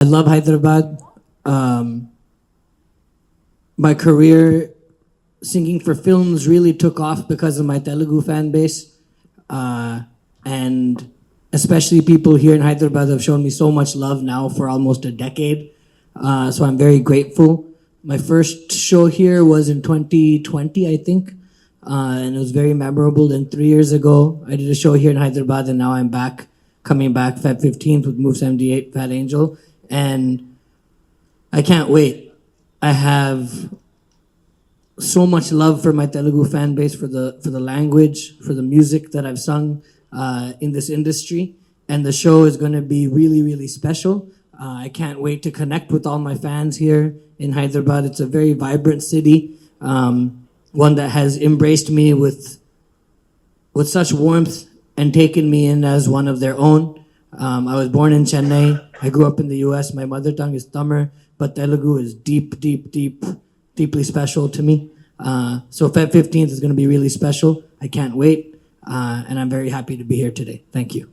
I love Hyderabad. Um, my career singing for films really took off because of my Telugu fan base. And especially people here in Hyderabad have shown me so much love now for almost a decade. So I'm very grateful. My first show here was in 2020, I think. And it was very memorable. Then 3 years ago, I did a show here in Hyderabad, and now I'm back, coming back Feb 15th with Move 78, Fat Angel. And I can't wait. I have so much love for my Telugu fan base, for the language, for the music that I've sung in this industry. And the show is going to be really, really special. I can't wait to connect with all my fans here in Hyderabad. It's a very vibrant city, one that has embraced me with such warmth and taken me in as one of their own. I was born in Chennai. I grew up in the US. My mother tongue is Tamil, but Telugu is deeply special to me. So Feb 15th is going to be really special. I can't wait. And I'm very happy to be here today. Thank you.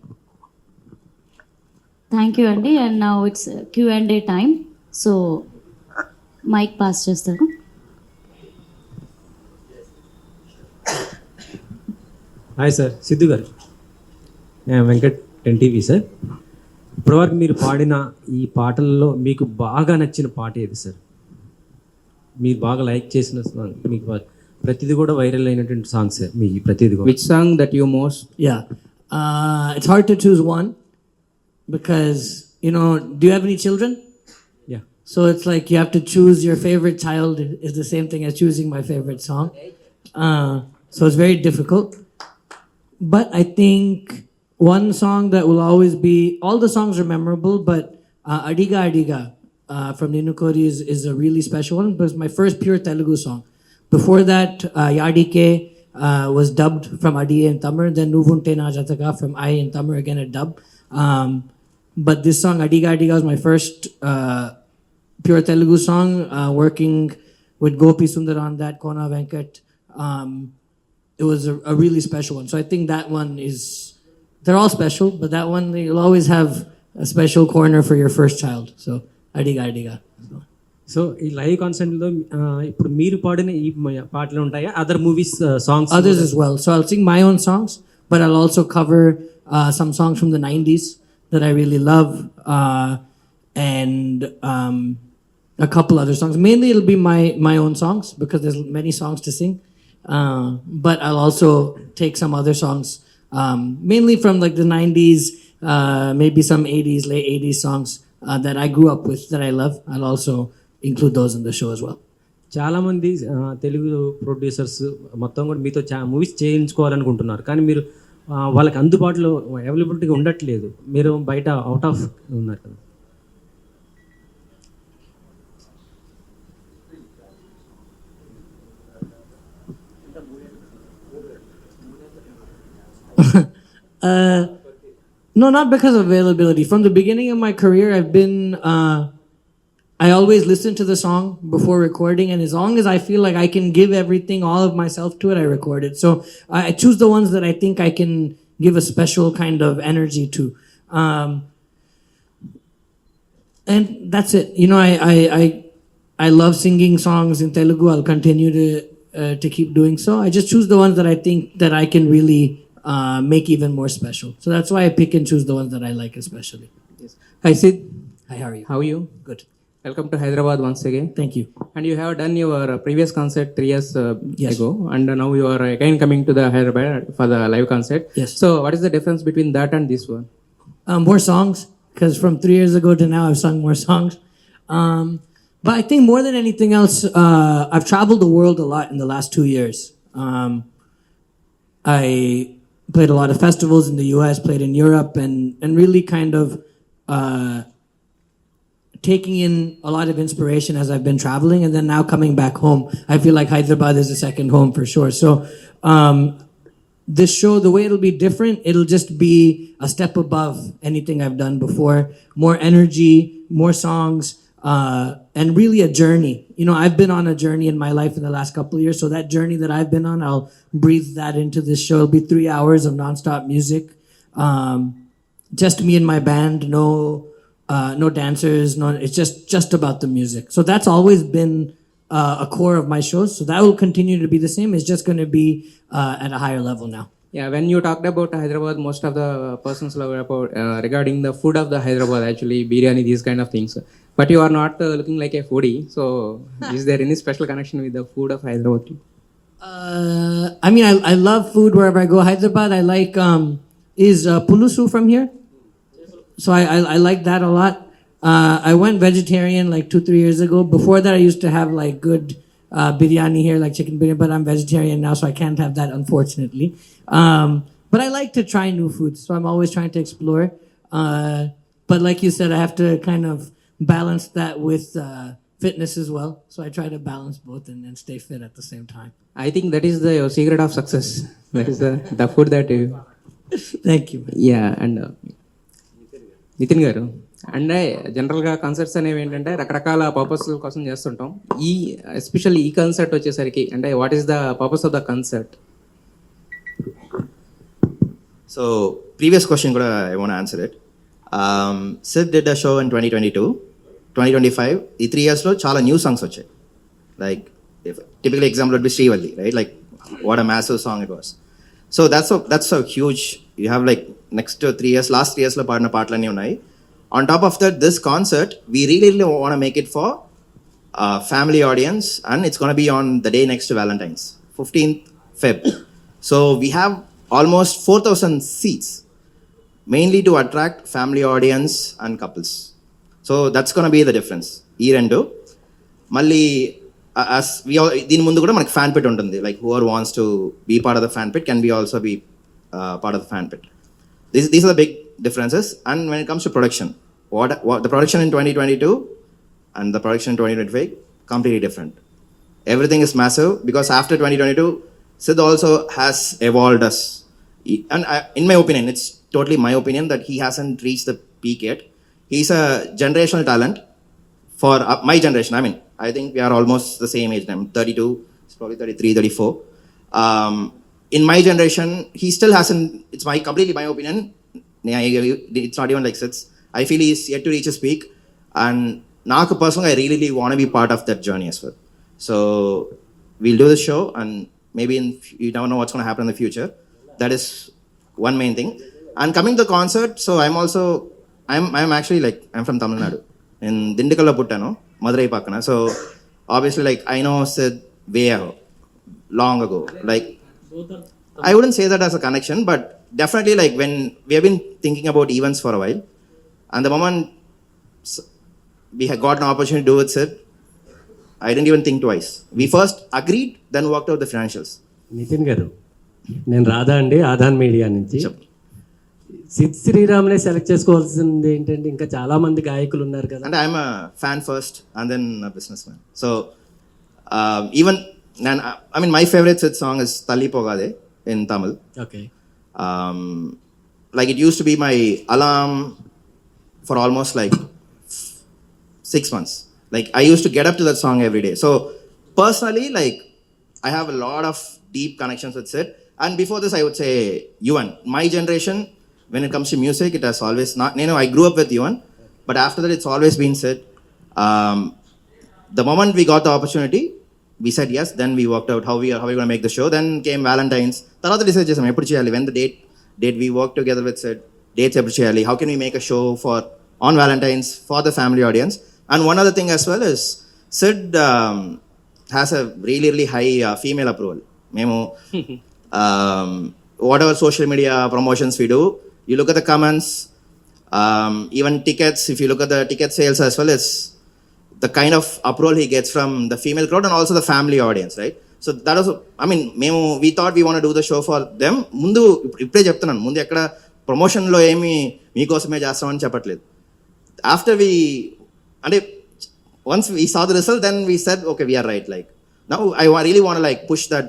Thank you అండి. And now it's Q&A time. So mic pass చేస్తారు. Hi sir, Siddhu garu. నేను Venkat 10TV sir. ఇప్పటివరకు మీరు పాడిన ఈ పాటల్లో మీకు బాగా నచ్చిన పాట ఏది సార్? మీరు బాగా లైక్ చేసిన సాంగ్, మీకు ప్రతిదీ కూడా వైరల్ అయినటువంటి సాంగ్ సార్, మీ ప్రతిదీ కూడా. Which song that you most? Yeah. It's hard to choose one because, do you have any children? Yeah. So it's like you have to choose your favorite child is the same thing as choosing my favorite song. So it's very difficult. But I think one song that will always be, all the songs are memorable, but Adiga Adiga from Ninu Kori is a really special one. It was my first pure Telugu song. Before that, Yadike was dubbed from Adi in Tamil, then Nuvunte Na Jataka from I in Tamil, again a dub. But this song, Adiga Adiga, was my first pure Telugu song, working with Gopi Sundar on that, Kona Venkat. It was a really special one. So I think that one is, they're all special, but that one, you'll always have a special corner for your first child. So Adiga Adiga. So ఈ live కాన్సర్ట్లో ఇప్పుడు మీరు పాడిన ఈ పాటలు ఉంటాయా? Other movies songs? Others as well. So I'll sing my own songs, but I'll also cover some songs from the 90s that I really love, and a couple other songs. Mainly it'll be my own songs because there's many songs to sing. But I'll also take some other songs, mainly from like the 90s, maybe some 80s, late 80s songs that I grew up with that I love. I'll also include those in the show as well. చాలామంది Telugu producers మొత్తం కూడా మీతో movies చేయించుకోవాలనుకుంటున్నారు, కానీ మీరు వాళ్ళకి అందుబాటులో అవైలబిలిటీగా ఉండట్లేదు. మీరు బయట అవుట్ ఆఫ్ ఉన్నారు కదా. No, not because of availability. From the beginning of my career, I've been, I always listen to the song before recording, and as long as I feel like I can give everything, all of myself to it, I record it. So I choose the ones that I think I can give a special kind of energy to. And that's it. I love singing songs in Telugu. I'll continue to keep doing so. I just choose the ones that I think that I can really make even more special. So that's why I pick and choose the ones that I like especially. Yes. Hi Sid. Hi, how are you? How are you? Good. Welcome to Hyderabad once again. Thank you. And you have done your previous concert 3 years Yes. ago, and now you are again coming to the Hyderabad for the live concert. Yes. So what is the difference between that and this one? More songs, because from 3 years ago to now, I've sung more songs. But I think more than anything else, I've traveled the world a lot in the last 2 years. I played a lot of festivals in the US, played in Europe, and really kind of taking in a lot of inspiration as I've been traveling, and then now coming back home, I feel like Hyderabad is a second home for sure. So this show, the way it'll be different, it'll just be a step above anything I've done before. More energy, more songs, and really a journey. I've been on a journey in my life in the last couple of years, so that journey that I've been on, I'll breathe that into this show. It'll be 3 hours of nonstop music. Just me and my band, no dancers, no. It's just about the music. So that's always been a core of my shows. So that will continue to be the same. It's just going to be at a higher level now. Yeah, when you talked about Hyderabad, most of the persons love about regarding the food of the Hyderabad, actually biryani, these kind of things. But you are not looking like a foodie. So, is there any special connection with the food of Hyderabad? I mean, I love food wherever I go. Hyderabad, I like is pulusu from here. So I like that a lot. I went vegetarian like 2-3 years ago. Before that, I used to have like good biryani here, like chicken biryani, but I'm vegetarian now, so I can't have that, unfortunately. But I like to try new foods, so I'm always trying to explore. But like you said, I have to kind of balance that with fitness as well. So I try to balance both and stay fit at the same time. I think that is the secret of success. That is the food that you. Thank you. Yeah, and Nitin గారు అంటే జనరల్గా concerts అనేవి ఏంటంటే రకరకాల purpose కోసం చేస్తుంటాం. Especially ఈ concert వచ్చేసరికి అంటే what is the purpose of the concert? So, previous question kuda I want to answer it. Sid did a show in 2022, 2025. ఈ 3 years లో చాలా న్యూ సాంగ్స్ వచ్చాయి. Like, typically example would be Srivalli, right? Like, what a massive song it was. So that's a huge. You have like next 3 years, last 3 years లో పాడిన పాటలన్నీ ఉన్నాయి. On top of that, this concert we really want to make it for family audience, and it's going to be on the day next to Valentine's, 15th Feb. So we have almost 4,000 seats, mainly to attract family audience and couples. So that's going to be the difference. ఈ రెండు మళ్ళీ as we all దీని ముందు కూడా మనకి fan pit ఉంటుంది. Like whoever wants to be part of the fan pit can be also be part of the fan pit. These are the big differences. And when it comes to production, what the production in 2022 and the production in 2025 completely different. Everything is massive because after 2022, Sid also has evolved us. And in my opinion, it's totally my opinion that he hasn't reached the peak yet. He's a generational talent for my generation. I mean, I think we are almost the same age. I'm 32, he's probably 33, 34. In my generation, he still hasn't, it's completely my opinion. It's not even like Sid's. I feel he's yet to reach his peak. And నాకు personally, I really want to be part of that journey as well. So we'll do this show, and maybe you don't know what's going to happen in the future. That is one main thing. And coming to the concert, so I'm actually like, I'm from Tamil Nadu. In Dindikalla puttano, Madurai pakkana. So obviously, like, I know Sid way long ago. Like, I wouldn't say that as a connection, but definitely like when we have been thinking about events for a while, and the moment we had got an opportunity to do it, Sid, I didn't even think twice. We first agreed, then worked out the financials. Nitin గారు, నేను రాధా అండి, ఆధాన్ media నుంచి. Sid శ్రీరామ్నే select చేసుకోవాల్సింది ఏంటంటే ఇంకా చాలా మంది గాయకులు ఉన్నారు కదా. And I'm a fan first and then a businessman. So even I mean my favorite Sid song is Thalli Pogade in Tamil. Okay. Like it used to be my alarm for almost like 6 months. Like I used to get up to that song every day. So personally, like I have a lot of deep connections with Sid. And before this, I would say Yuvan. My generation, when it comes to music, it has always not. I grew up with Yuvan, but after that, it's always been Sid. The moment we got the opportunity, we said yes. Then we worked out how we going to make the show. Then came Valentine's. Tarvata decide chesam eppudu cheyali. When the date we worked together with Sid. Dates eppudu cheyali. How can we make a show on Valentine's for the family audience? And one other thing as well is Sid has a really really high female approval. Memo whatever social media promotions we do, you look at the comments, even tickets. If you look at the ticket sales as well, it's the kind of approval he gets from the female crowd and also the family audience, right? So that was, I mean, we thought we want to do the show for them. Mundu ippade cheptunanu, mundu ekkada promotion lo emi meekosame chestamani cheppatledu. After once we saw the result, then we said, okay, we are right. Like now I really want to like push that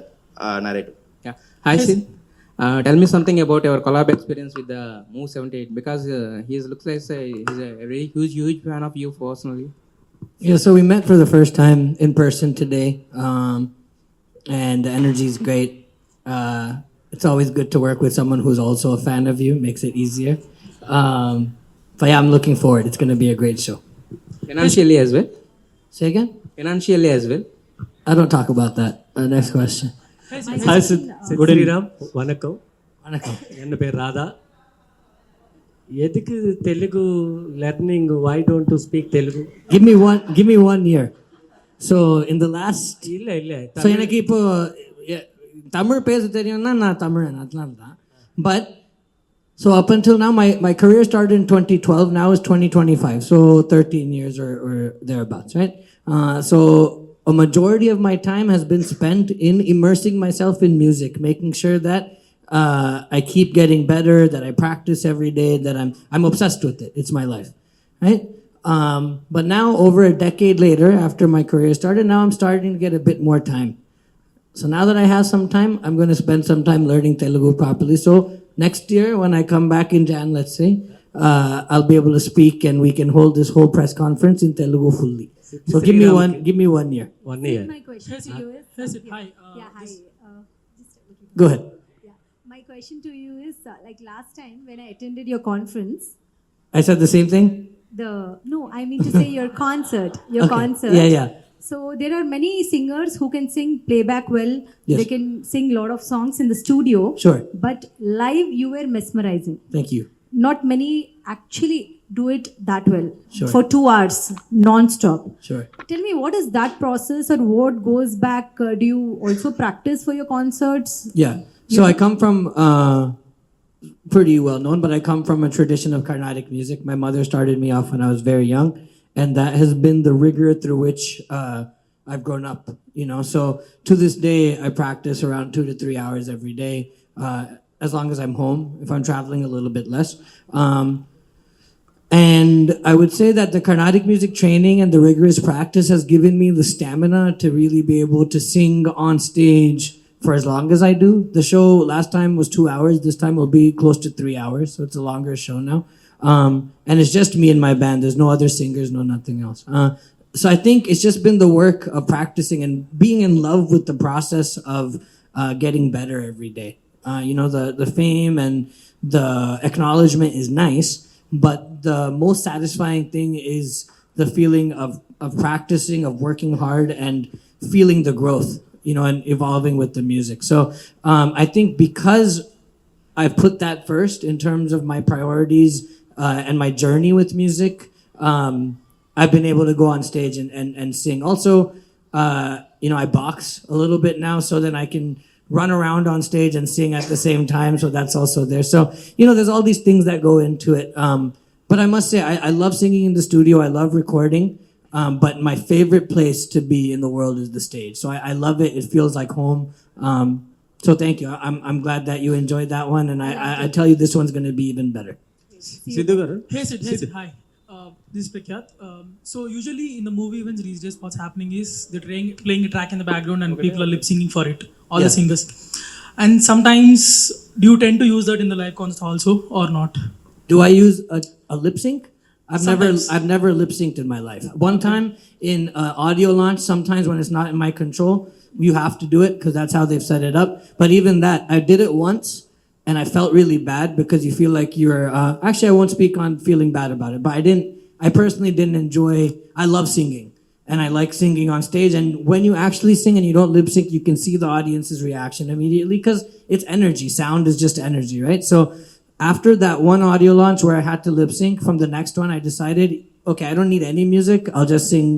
narrative. Yeah. Hi Sid. Tell me something about your collab experience with the Move 78, because he looks like he's a very huge fan of you personally. Yeah, so we met for the first time in person today, and the energy is great. It's always good to work with someone who's also a fan of you. Makes it easier. But yeah, I'm looking forward. It's going to be a great show. Financially as well. Say again? Financially as well. I don't talk about that. Next question. Hi, Sid. Good Sriram. Vanakkam. Vanakkam. என் பேர் ராதா. எதுக்கு Telugu learning? Why don't you speak Telugu? Give me 1 year. So in the last இல்ல so எனக்கு இப்போ தமிழ் பேச தெரியும்னா நான் தமிழன் அதனால தான். But so up until now my career started in 2012. Now is 2025. So 13 years or thereabouts, right? So a majority of my time has been spent in immersing myself in music, making sure that I keep getting better, that I practice every day, that I'm obsessed with it. It's my life, right? But now, over a decade later, after my career started, now I'm starting to get a bit more time. So now that I have some time, I'm going to spend some time learning Telugu properly. So next year, when I come back in Jan, let's say, I'll be able to speak and we can hold this whole press conference in Telugu fully. So give me 1 year. 1 year. My question to you is. Hi. Yeah, hi. Go ahead. Yeah, my question to you is like last time when I attended your conference, I said the same thing? I mean to say your concert, Okay. concert. Yeah. So there are many singers who can sing playback well. Yes. They can sing a lot of songs in the studio. Sure. But live, you were mesmerizing. Thank you. Not many actually do it that well. Sure. For 2 hours, non-stop. Sure. Tell me, what is that process or what goes back? Do you also practice for your concerts? Yeah. So I come from pretty well known, but I come from a tradition of Carnatic music. My mother started me off when I was very young, and that has been the rigor through which I've grown up. So to this day, I practice around 2 to 3 hours every day, as long as I'm home. If I'm traveling, a little bit less. And I would say that the Carnatic music training and the rigorous practice has given me the stamina to really be able to sing on stage for as long as I do. The show last time was 2 hours. This time will be close to 3 hours. So it's a longer show now. And it's just me and my band. There's no other singers, no nothing else. So I think it's just been the work of practicing and being in love with the process of getting better every day. The fame and the acknowledgement is nice, but the most satisfying thing is the feeling of practicing, of working hard and feeling the growth, and evolving with the music. So I think because I've put that first in terms of my priorities and my journey with music, I've been able to go on stage and sing. Also, I box a little bit now, so then I can run around on stage and sing at the same time. So that's also there. So, there's all these things that go into it. But I must say, I love singing in the studio. I love recording. But my favorite place to be in the world is the stage. So I love it. It feels like home. So thank you. I'm glad that you enjoyed that one. And I tell you, this one's going to be even better. Sidhu garu. Hey Sid. Hi. This is Prakyat. So usually in the movie events these days, what's happening is they're playing a track in the background and people are lip syncing for it. All the singers. And sometimes do you tend to use that in the live concert also or not? Do I use a lip sync? Sometimes. I've never lip synced in my life. One time in audio launch, sometimes when it's not in my control, you have to do it because that's how they've set it up. But even that, I did it once and I felt really bad because you feel like you're. Actually, I won't speak on feeling bad about it, but I personally didn't enjoy. I love singing and I like singing on stage. And when you actually sing and you don't lip sync, you can see the audience's reaction immediately because it's energy. Sound is just energy, right? So after that one audio launch where I had to lip sync, from the next one I decided, okay, I don't need any music. I'll just sing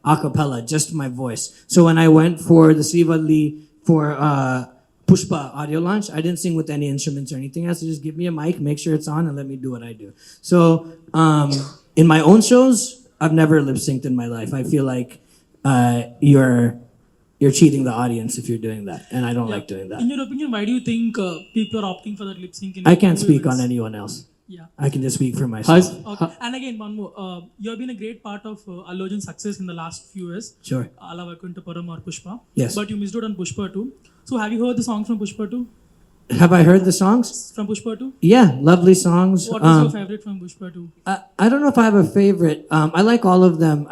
a cappella, just my voice. So when I went for the Srivalli for Pushpa audio launch, I didn't sing with any instruments or anything else. Just give me a mic, make sure it's on, and let me do what I do. So in my own shows, I've never lip synced in my life. I feel like you're cheating the audience if you're doing that, and I don't like doing that. In your opinion, why do you think people are opting for that lip sync? I can't speak on anyone else. Yeah. I can just speak for myself. Okay. And again, one more. You have been a great part of Allu Arjun's success in the last few years. Sure. Ala Vaikunthapuram or Pushpa. Yes. But you missed out on Pushpa 2. So have you heard the songs from Pushpa 2? Have I heard the songs? From Pushpa 2? Yeah, lovely songs. What is your favorite from Pushpa 2? I don't know if I have a favorite. I like all of them.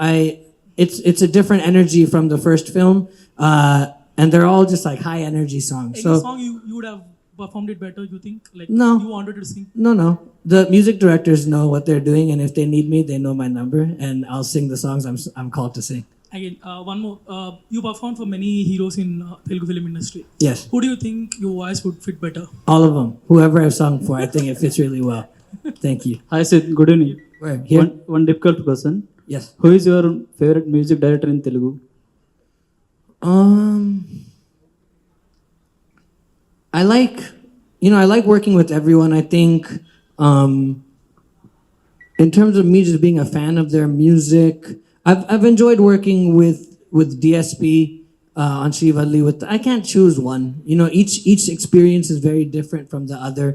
It's a different energy from the first film, and they're all just like high energy songs. Any So song you would have performed it better? You think like No. you wanted to sing? No. The music directors know what they're doing, and if they need me, they know my number, and I'll sing the songs I'm called to sing. Again, one more. You performed for many heroes in Telugu film industry. Yes, Who do you think your voice would fit better? all of them. Whoever I've sung for, I think it fits really well. Thank you. Hi Sid, good evening. Where? Here? One difficult question. Yes. Who is your favorite music director in Telugu? I like working with everyone. I think, in terms of me just being a fan of their music, I've enjoyed working with DSP on Srivalli. I can't choose one. Each experience is very different from the other.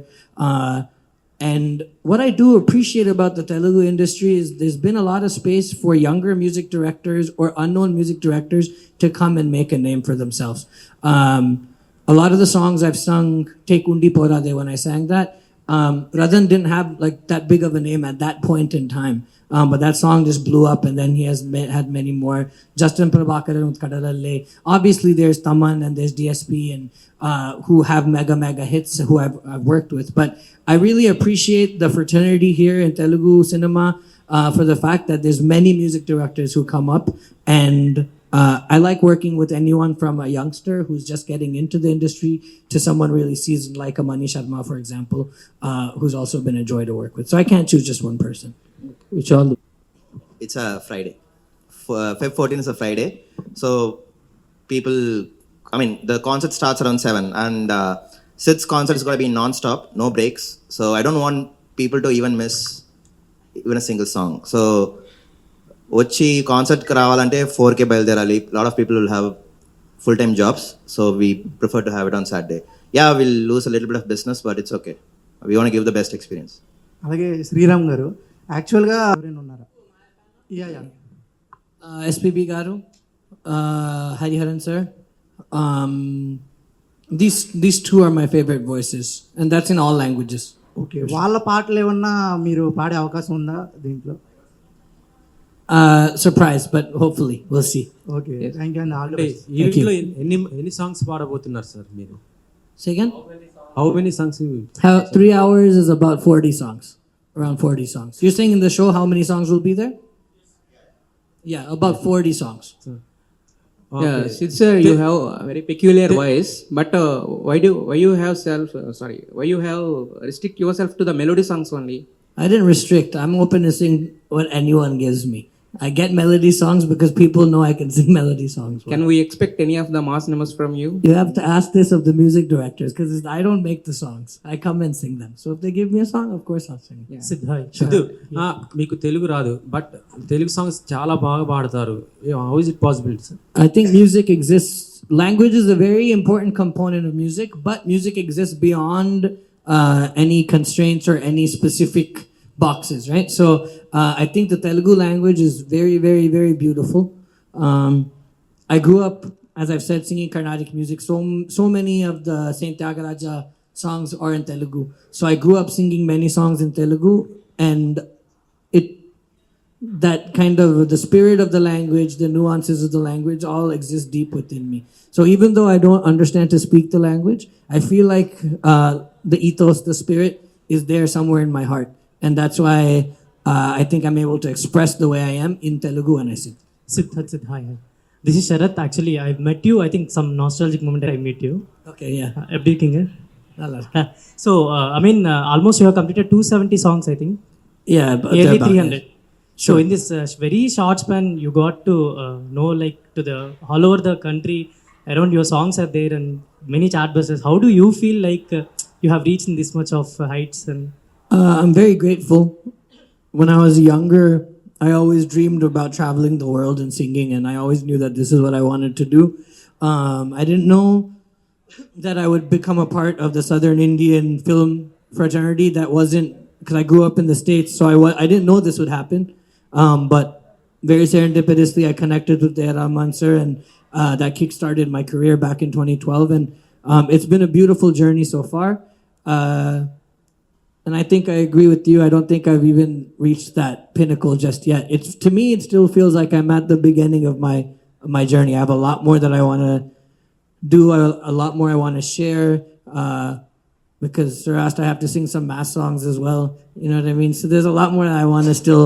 And what I do appreciate about the Telugu industry is there's been a lot of space for younger music directors or unknown music directors to come and make a name for themselves. A lot of the songs I've sung, Take Undi Porade, when I sang that, Radhan didn't have like that big of a name at that point in time. But that song just blew up, and then he has had many more. Justin Prabhakaran with Kadalalle. Obviously, there's Taman and there's DSP and who have mega hits who I've worked with. But I really appreciate the fraternity here in Telugu cinema for the fact that there's many music directors who come up, and I like working with anyone from a youngster who's just getting into the industry to someone really seasoned like a Manish Sharma, for example, who's also been a joy to work with. So I can't choose just one person. Which all It's a Friday. Feb 14 is a Friday. So the concert starts around 7, and Sid's concert is going to be non-stop, no breaks. So I don't want people to even miss even a single song. So వచ్చి కాన్సర్ట్కి రావాలంటే 4K బయలుదేరాలి. Lot of people will have full time jobs, so we prefer to have it on Saturday. Will lose a little bit of business, but it's okay. We want give the best experience. అలాగే శ్రీరామ్ గారు యాక్చువల్గా ఎవరైనా ఉన్నారా? SPB Garu, Hariharan sir. These two are my favorite voices, and that's in all languages. Okay, వాళ్ళ పాటలు ఏమన్నా మీరు పాడే అవకాశం ఉందా దీంట్లో? Surprise, but hopefully we'll see. Okay, thank you and all the అంటే బెస్ట్. ఈవెంట్లో ఎన్ని సాంగ్స్ పాడబోతున్నారు సార్ మీరు? Say again? How many songs? 3 hours is about 40 songs. Around 40 songs. You're saying in the show how many songs will be there? Yeah, about 40 songs. Yeah, Sid sir, you have a very peculiar voice, but why you have restrict yourself to the melody songs only? I didn't restrict. I'm open to sing what anyone gives me. I get melody songs because people know I can sing melody songs. Can we expect any of the mass numbers from you? You have to ask this of the music directors because I don't make the songs. I come and sing them. So if they give me a song, of course I'll sing it. Yeah. Siddhu, మీకు తెలుగు రాదు, but Telugu songs చాలా బాగా పాడతారు. How is it possible sir? I think music exists. Language is a very important component of music, but music exists beyond any constraints or any specific boxes, right? So I think the Telugu language is very, very, very beautiful. I grew up, as I've said, singing Carnatic music. So many of the Saint Tyagaraja songs are in Telugu. So I grew up singing many songs in Telugu, and that kind of the spirit of the language, the nuances of the language all exist deep within me. So even though I don't understand to speak the language, I feel like the ethos, the spirit is there somewhere in my heart. And that's why I think I'm able to express the way I am in Telugu when I sing. Sid, hi. This is Sharath. Actually, I've met you. I think some nostalgic moment I meet you. Okay, yeah. Everything. So, almost you have completed 270 songs, I think. Yeah, Nearly 300. Sure. So, in this very short span, you got to know like all over the country, around your songs are there and many chartbusters. How do you feel like you have reached in this much of heights? And I'm very grateful. When I was younger, I always dreamed about traveling the world and singing, and I always knew that this is what I wanted to do. I didn't know that I would become a part of the Southern Indian film fraternity. That wasn't because I grew up in the States, so I didn't know this would happen. But very serendipitously, I connected with a.r.rahman sir, and that kickstarted my career back in 2012. And it's been a beautiful journey so far. And I think I agree with you. I don't think I've even reached that pinnacle just yet. To me, it still feels like I'm at the beginning of my journey. I have a lot more that I want to do, a lot more I want to share. because Sir asked I have to sing some mass songs as well. You know what I mean? So there's a lot more that I want to still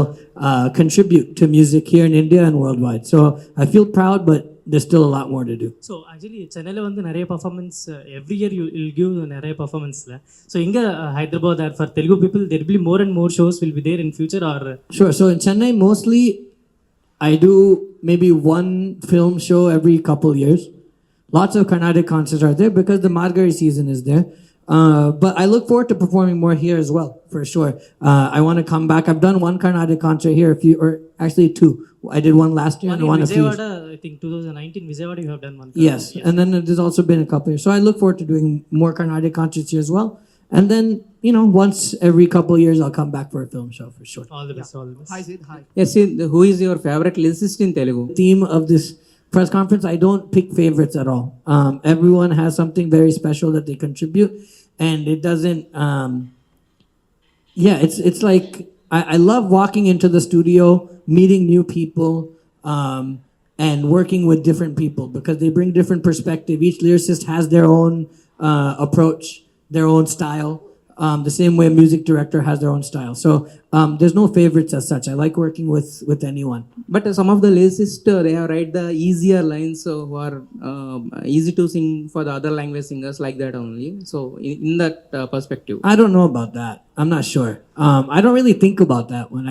contribute to music here in India and worldwide. So I feel proud, but there's still a lot more to do. So actually சென்னையில் வந்து நிறைய performance every year you will give நிறைய பர்ஃபார்மன்ஸில். So இங்கே Hyderabad or for Telugu people there will be more and more shows will be there in future or? Sure. So in Chennai, mostly I do maybe one film show every couple years. Lots of Carnatic concerts are there because the Margari season is there. But I look forward to performing more here as well, for sure. I want to come back. I've done one Carnatic concert here, or actually two. I did one last year and one a few years. I think 2019 Vijayawada you have done one. Yes, and then there's also been a couple years. So I look forward to doing more Carnatic concerts here as well. And then, you know, once every couple of years, I'll come back for a film show for sure. All the best, all the best. Hi Sid, hi. Yes, Sid, who is your favorite lyricist in Telugu? Theme of this press conference, I don't pick favorites at all. Everyone has something very special that they contribute, and it doesn't. It's like I love walking into the studio, meeting new people, and working with different people because they bring different perspective. Each lyricist has their own approach, their own style. The same way a music director has their own style. So there's no favorites as such. I like working with anyone. But some of the lyricists, they have write the easier lines who are easy to sing for the other language singers like that only. So in that perspective. I don't know about that. I'm not sure. I don't really think about that when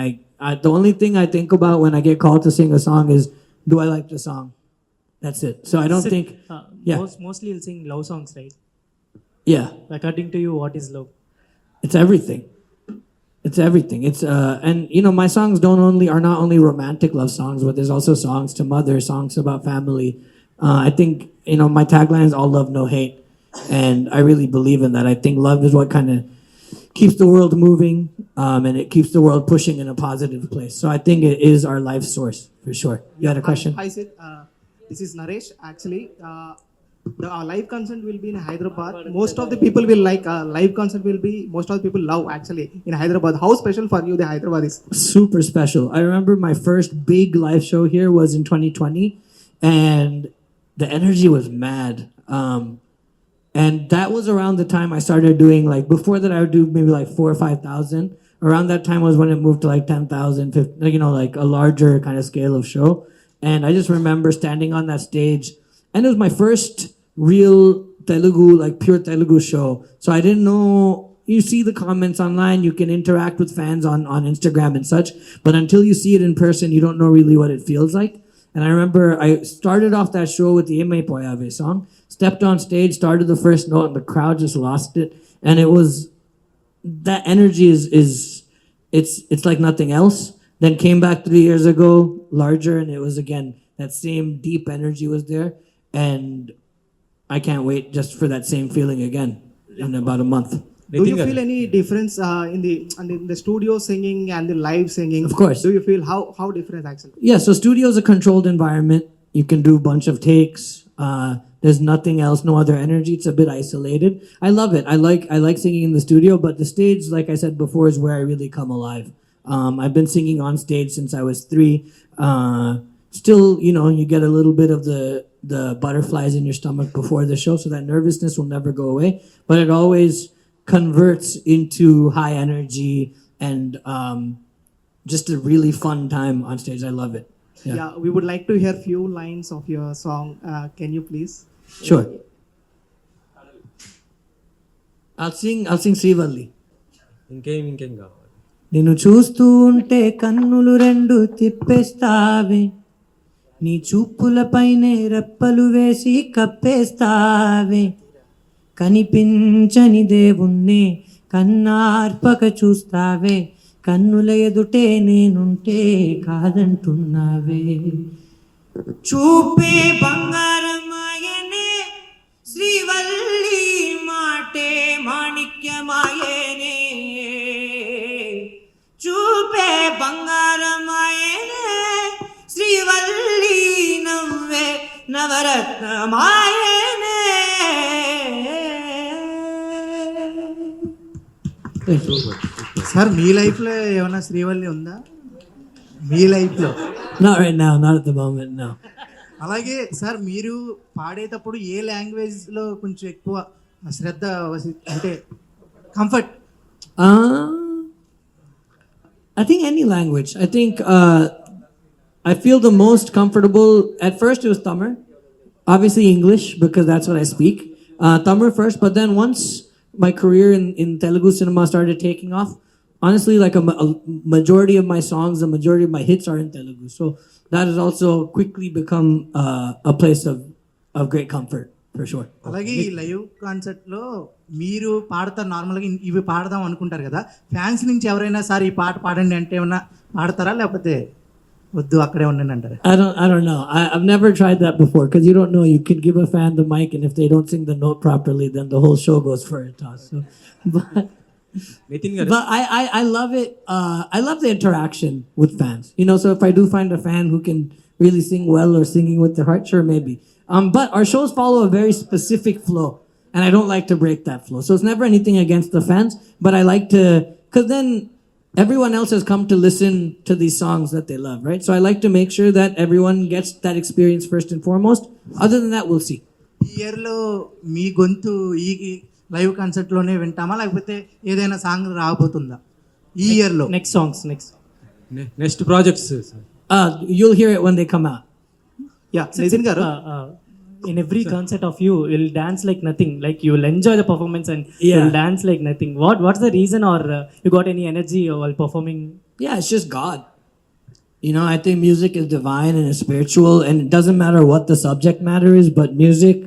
the only thing I think about when I get called to sing a song is, do I like the song? That's it. So I don't think. Yeah. Mostly you'll sing love songs, right? Yeah. According to you, what is love? It's everything. It's everything. It's and you know my songs are not only romantic love songs, but there's also songs to mother, songs about family. I think you know my tagline is all love, no hate, and I really believe in that. I think love is what kind of keeps the world moving, and it keeps the world pushing in a positive place. So I think it is our life source for sure. You had a question? Hi Sid, this is Naresh. Actually, the live concert will be in Hyderabad. Most of the people will like live concert will be. Most of the people love actually in Hyderabad. How special for you the Hyderabad is? Super special. I remember my first big live show here was in 2020, and the energy was mad. And that was around the time I started doing like before that I would do maybe like 4,000 or 5,000. Around that time was when it moved to like 10,000, 15, you know, like a larger kind of scale of show. And I just remember standing on that stage, and it was my first real Telugu, like pure Telugu show. So I didn't know, you see the comments online, you can interact with fans on Instagram and such, but until you see it in person, you don't know really what it feels like. And I remember I started off that show with the Eme Poyave song, stepped on stage, started the first note, and the crowd just lost it. And it was, that energy it's like nothing else. Then came back 3 years ago, larger, and it was again, that same deep energy was there. And I can't wait just for that same feeling again in about a month. Do you feel any difference in the studio singing and the live singing? Of course. Do you feel how different actually? Yeah, so studio is a controlled environment. You can do a bunch of takes. There's nothing else, no other energy. It's a bit isolated. I love it. I like singing in the studio, but the stage, like I said before, is where I really come alive. I've been singing on stage since I was 3. Still, you know, you get a little bit of the butterflies in your stomach before the show, so that nervousness will never go away. But it always converts into high energy and just a really fun time on stage. I love it. Yeah, we would like to hear few lines of your song. Can you please? Sure. I'll sing Srivalli. ఇంకేం కావాలి? నిన్ను చూస్తూ ఉంటే కన్నులు రెండు తిప్పేస్తావే, నీ చూపులపైనే రెప్పలు వేసి కప్పేస్తావే, కనిపించని దేవుణ్ణే కన్నార్పక చూస్తావే, కన్నుల ఎదుటే నేనుంటే కాదంటున్నావే. చూపే బంగారమాయనే శ్రీవల్లి, మాటే మాణిక్యమాయనే, చూపే బంగారమాయనే శ్రీవల్లి, నవ్వే నవరత్నమాయనే. సార్ మీ లైఫ్లో ఏమైనా శ్రీవల్లి ఉందా మీ లైఫ్లో? Not right now, not at the moment, no. అలాగే సార్ మీరు పాడేటప్పుడు ఏ లాంగ్వేజ్లో కొంచెం ఎక్కువ శ్రద్ధ అంటే comfort? I think any language. I think I feel the most comfortable. At first, it was Tamil. Obviously, English because that's what I speak. Tamil first, but then once my career in Telugu cinema started taking off, honestly, like a majority of my songs, the majority of my hits are in Telugu. So that has also quickly become a place of great comfort for sure. అలాగే ఈ live కాన్సర్ట్లో మీరు పాడతారు నార్మల్గా ఇవి పాడదాం అనుకుంటారు కదా, fans నుంచి ఎవరైనా సార్ ఈ పాట పాడండి అంటే ఏమన్నా పాడతారా లేకపోతే వద్దు అక్కడే ఉండండి అంటారా? I don't know. I've never tried that before because you don't know. You could give a fan the mic, and if they don't sing the note properly, then the whole show goes for a toss. So, but I love it. I love the interaction with fans. You know, so if I do find a fan who can really sing well or singing with their heart, sure, maybe. But our shows follow a very specific flow, and I don't like to break that flow. So it's never anything against the fans, but I like to, because then everyone else has come to listen to these songs that they love, right? So I like to make sure that everyone gets that experience first and foremost. Other than that, we'll see. ఈ ఇయర్లో మీ గొంతు ఈ live కాన్సర్ట్లోనే వింటామా లేకపోతే ఏదైనా song రాబోతుందా ఈ ఇయర్లో? Next songs, next. Next projects You'll hear it when they come out. Yeah Nitin గారు, In every concert of you, you'll dance like nothing. Like you will enjoy the performance and you'll dance like nothing. What's the reason, or you got any energy while performing? Yeah, it's just God. You know, I think music is divine and it's spiritual, and it doesn't matter what the subject matter is, but music,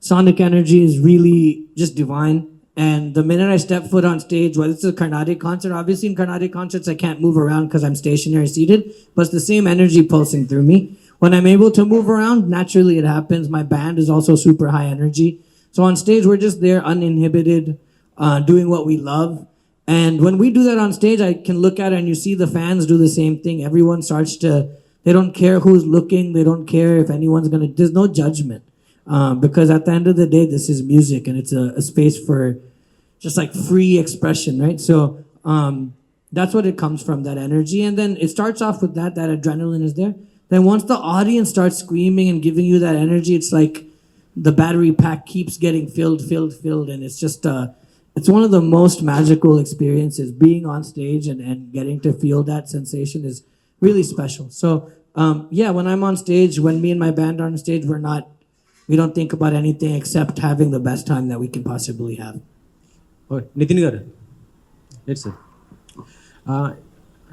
sonic energy is really just divine. And the minute I step foot on stage, whether it's a Carnatic concert, obviously in Carnatic concerts I can't move around because I'm stationary seated, but it's the same energy pulsing through me. When I'm able to move around, naturally it happens. My band is also super high energy. So on stage, we're just there uninhibited, doing what we love. And when we do that on stage, I can look at it and you see the fans do the same thing. Everyone starts to, they don't care who's looking. They don't care if anyone's going to, there's no judgment. Because at the end of the day, this is music and it's a space for just like free expression, right? So that's what it comes from, that energy. And then it starts off with that adrenaline is there. Then once the audience starts screaming and giving you that energy, it's like the battery pack keeps getting filled, and it's just it's one of the most magical experiences. Being on stage and getting to feel that sensation is really special. So yeah, when I'm on stage, when me and my band are on stage, we don't think about anything except having the best time that we can possibly have. Nitin గారు yes sir,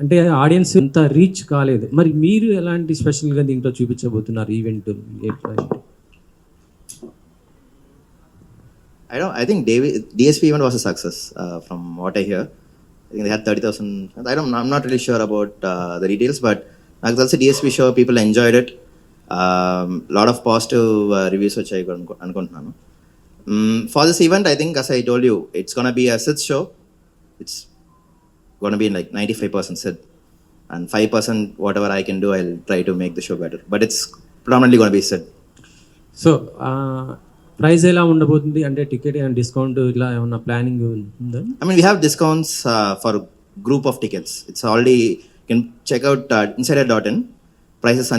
అంటే audience అంత reach కాలేదు, మరి మీరు ఎలాంటి స్పెషల్గా దీంట్లో చూపించబోతున్నారు event? I think DSP event was a success from what I hear. I think they had 30,000. I'm not really sure about the details, but నాకు తెలిసి DSP show people enjoyed it. Lot of positive reviews వచ్చాయి అనుకుంటున్నాను. For this event, I think as I told you, it's gonna be a Sid show. It's going to be like 95% Sid, and 5% whatever I can do, I'll try to make the show better. But it's predominantly going to be Sid. So price ఎలా ఉండబోతుంది? అంటే ticket and discount ఇలా ఏమన్నా planning ఉందా? I mean, we have discounts for group of tickets. It's already, you can check out insider.in. Prices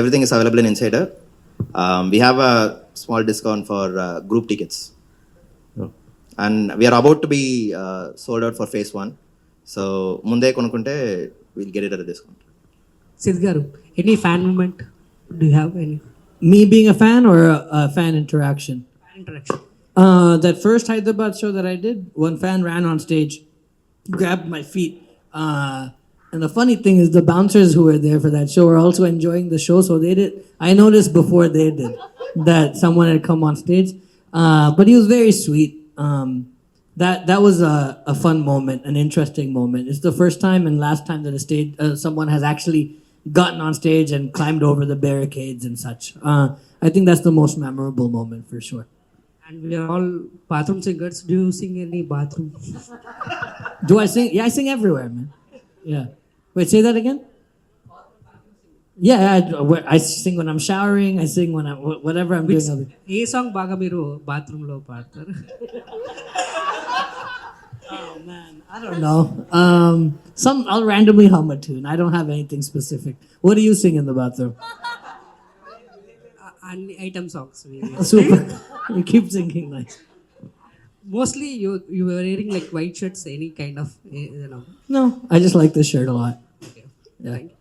everything is available in Insider. We have a small discount for group tickets. And we are about to be sold out for phase 1. So munde konukunte we'll get it at a discount. Sid garu, any fan moment? Do you have any? Me being a fan or a fan interaction? Fan interaction. That first Hyderabad show that I did, one fan ran on stage, grabbed my feet. And the funny thing is the bouncers who were there for that show were also enjoying the show. So they did. I noticed before they did that someone had come on stage. But he was very sweet. That was a fun moment, an interesting moment. It's the first time and last time that someone has actually gotten on stage and climbed over the barricades and such. I think that's the most memorable moment for sure. And we are all bathroom singers. Do you sing any bathroom? Do I sing? Yeah, I sing everywhere, man. Yeah. Wait, say that again? Yeah, I sing when I'm showering. I sing when whatever I'm doing. A song బాగా మీరు bathroom లో పాడతారు? Oh man, I don't know. I'll randomly hum a tune. I don't have anything specific. What do you sing in the bathroom? అన్ని item songs. Super. You keep singing nice. Mostly you were wearing like white shirts, any kind of, No, I just like this shirt a lot. Okay. Yeah. Thank you.